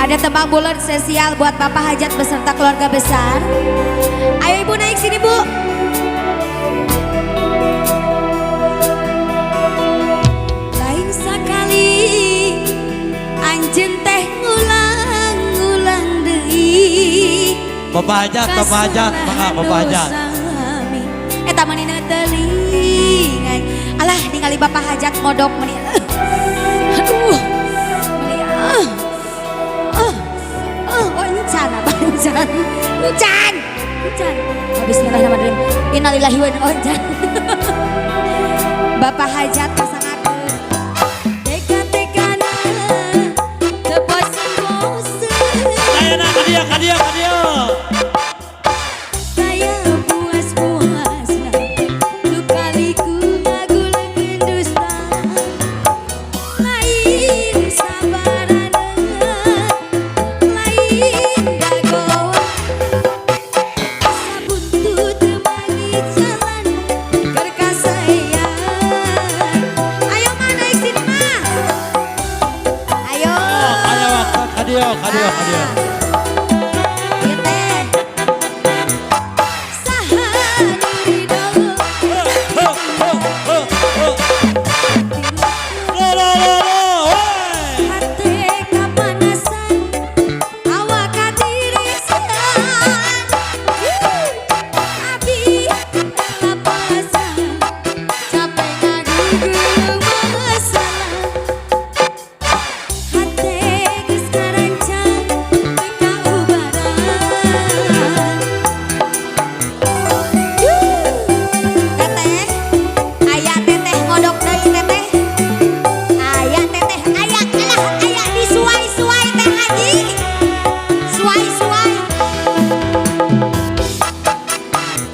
Ada tembang bulat spesial buat Bapak Hajat beserta keluarga besar. Ayo Ibu naik sini Bu. Lain sekali anjen teh ngulang-ngulang deui. Bapak Hajat, mangga Bapak Hajat. Eta manina telingan. Alah ningali Bapak Hajat modok meni. Aduh. Hujan. Bismillahirrahmanirrahim. Innalillahi wa inna ilaihi raji'un. Bapak Hajat pasangakeun. Teka-tekana teu bosen-bosen. Sayana ka dia. Saya puas-puasna nu kaliku ngagulekeun dusta. Lain sabarana, lain dagoa. Sabuntut mangi jalan keur kasayang. Ayo mah naik sini mah. Ayo. Ka dia. Ieu teh. Saha nu ridho. Hate kapanasan, awak katirisan. Abi lapasan, capek ngadugeung masalah. Hate geus karancang teu kaubaran. Teteh, aya teteh ngodok deui teteh. Aya teteh, aya disuai-suai teh Haji. Suai-suai.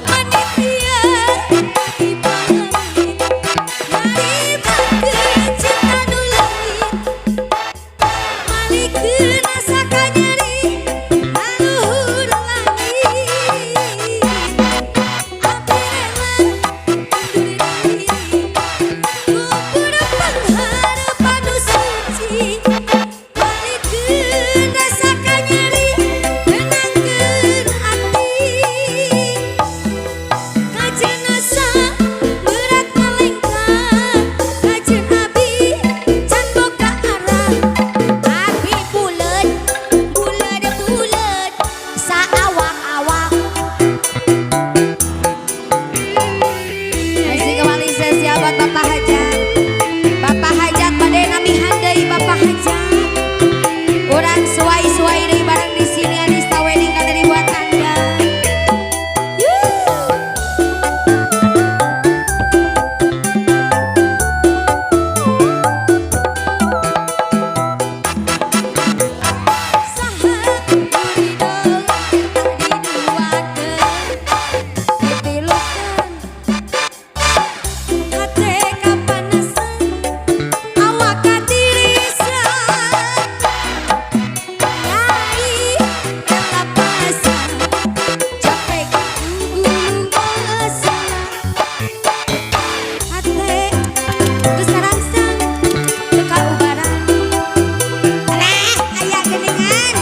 Panitia dipalangit, ngalibatkeun cinta nu leungit. Malikeun asa kanyeri, ngaluhur langit. Abdi rela undur diri, ngumpul pengharapan nu suci. Malikeun rasa kanyeri, nenangkeun hati. Kajeun asa berat ngalengkang, kajeun abi can boga arah. Abi buleut saawak-awak. Masih kembali spesial buat Bapak Hajat. Bapak Hajat bade namihan deui Bapak Hajat. Urang suai-suai deui bareng di sini Anista Wedding Gathering buat Anda. Saha nu ridho tak diduakeun, ditilukeun. Hate kapanasan, awak katirisan. Nyai lapasan, capek gulung masalah. Hate geus karangsang teu kaubaran. Aya geuningan.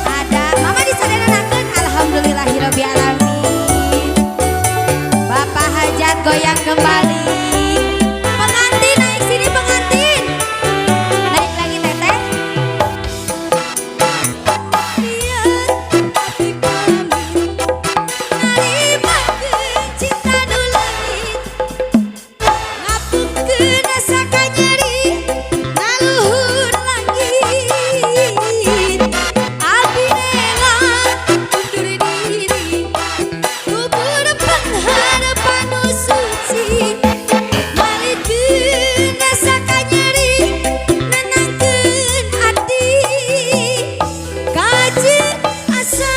Ada mama disadayanakeun. Alhamdulillahirabbil alamin. Bapak Hajat goyang kembali. Pengantin naik sini pengantin. Naik lagi teteh. Biar hati kami ngalibatkeun cinta nu leungit. Ngapukeun asa kanyeri, ngaluhur langit. Abi rela undur diri, kubur pengharapan nu suci. Malikeun asa kanyeri, nenangkeun hati. Kajeun asa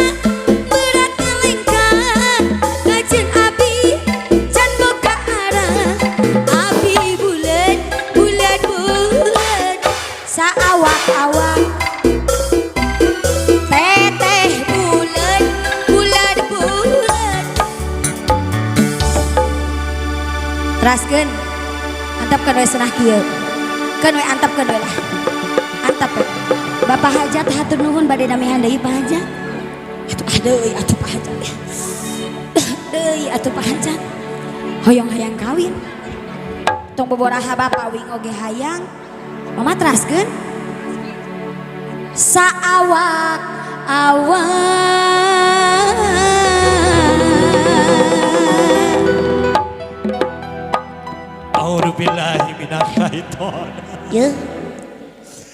berat ngalengkang, kajeun abi can boga arah. Abi buleut saawak-awak. Teteh buleut. Teraskeun, antapkeun we seunah kieu. Keun we antapkeun we lah. Antap we. Bapak Hajat hatur nuhun bade namihan deui Pak Hajat. Atuh Pak Hajat. Deui atuh Pak Hajat. Hoyong hayang kawin. Tong boboraha Bapak wing oge hayang. Mamatraskeun. Saawak awak. A'udzubillahi minasyaiton. Yeuh.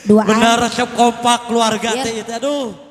Dua Benar resep kompak keluarga Iya. teh itu. Aduh.